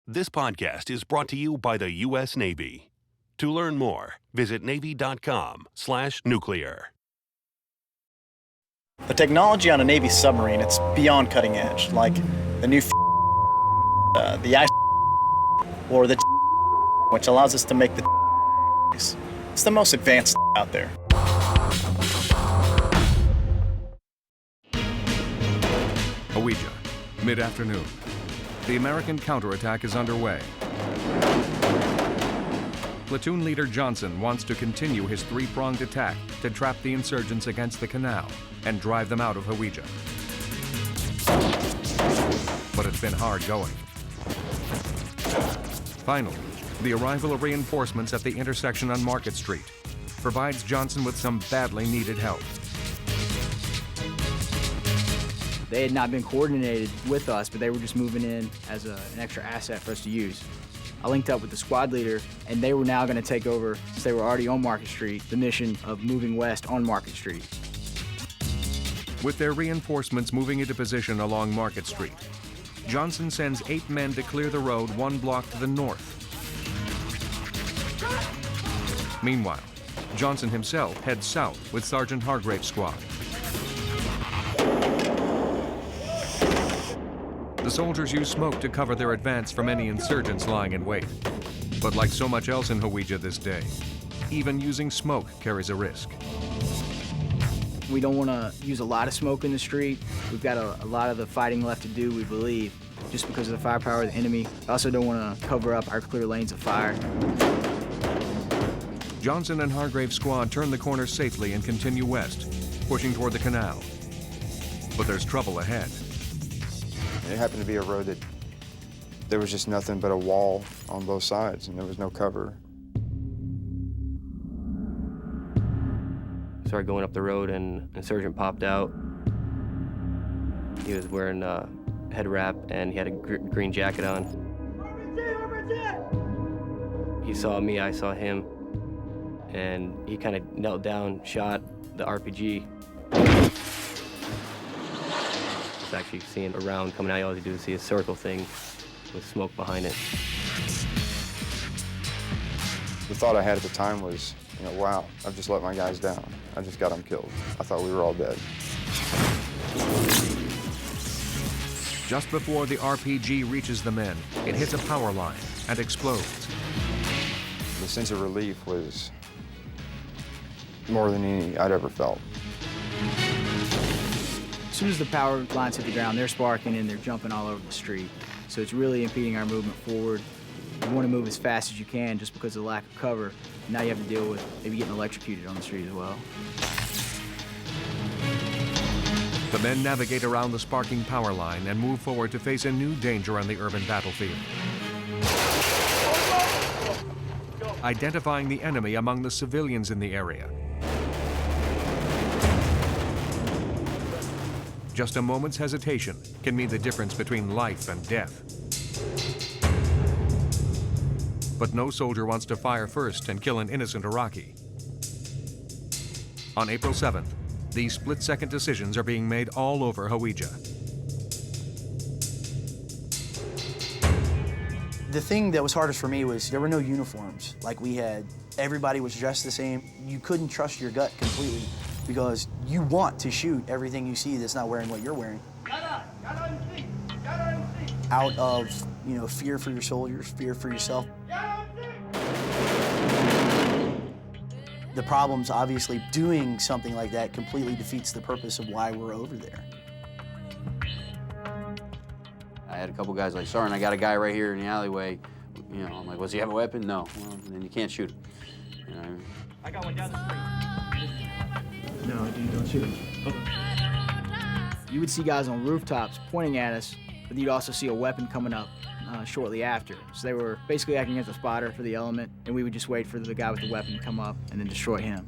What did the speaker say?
This podcast is brought to you by the U.S. Navy. To learn more, visit Navy.com/nuclear. The technology on a Navy submarine, it's beyond cutting edge, like the new the ice or the which allows us to make the it's the most advanced out there. Hawija, mid-afternoon. The American counterattack is underway. Platoon leader Johnson wants to continue his three-pronged attack to trap the insurgents against the canal and drive them out of Hawija. But it's been hard going. Finally, the arrival of reinforcements at the intersection on Market Street provides Johnson with some badly needed help. They had not been coordinated with us, but they were just moving in as an extra asset for us to use. I linked up with the squad leader, and they were now going to take over, since they were already on Market Street, the mission of moving west on Market Street. With their reinforcements moving into position along Market Street, Johnson sends 8 men to clear the road 1 block to the north. Meanwhile, Johnson himself heads south with Sergeant Hargrave's squad. The soldiers use smoke to cover their advance from any insurgents lying in wait. But like so much else in Hawija this day, even using smoke carries a risk. We don't want to use a lot of smoke in the street. We've got a lot of the fighting left to do, we believe, just because of the firepower of the enemy. We also don't want to cover up our clear lanes of fire. Johnson and Hargrave's squad turn the corner safely and continue west, pushing toward the canal. But there's trouble ahead. It happened to be a road that there was just nothing but a wall on both sides, and there was no cover. Started going up the road, and an insurgent popped out. He was wearing a head wrap, and he had a green jacket on. He saw me, I saw him, and he kind of knelt down, shot the RPG. Actually seeing a round coming out, all you do is see a circle thing with smoke behind it. The thought I had at the time was, wow, I've just let my guys down. I just got them killed. I thought we were all dead. Just before the RPG reaches the men, it hits a power line and explodes. The sense of relief was more than any I'd ever felt. As soon as the power lines hit the ground, they're sparking and they're jumping all over the street. So it's really impeding our movement forward. You want to move as fast as you can just because of the lack of cover. Now you have to deal with maybe getting electrocuted on the street as well. The men navigate around the sparking power line and move forward to face a new danger on the urban battlefield. Identifying the enemy among the civilians in the area. Just a moment's hesitation can mean the difference between life and death. But no soldier wants to fire first and kill an innocent Iraqi. On April 7th, these split-second decisions are being made all over Hawija. The thing that was hardest for me was there were no uniforms like we had. Everybody was dressed the same. You couldn't trust your gut completely, because you want to shoot everything you see that's not wearing what you're wearing. Out of, fear for your soldiers, fear for yourself. The problem's obviously doing something like that completely defeats the purpose of why we're over there. I had a couple guys like, Sergeant, I got a guy right here in the alleyway. I'm like, does he have a weapon? No. Well, then you can't shoot him. I got one down the street. No, dude, don't shoot him. You would see guys on rooftops pointing at us, but you'd also see a weapon coming up shortly after. So they were basically acting as a spotter for the element, and we would just wait for the guy with the weapon to come up and then destroy him.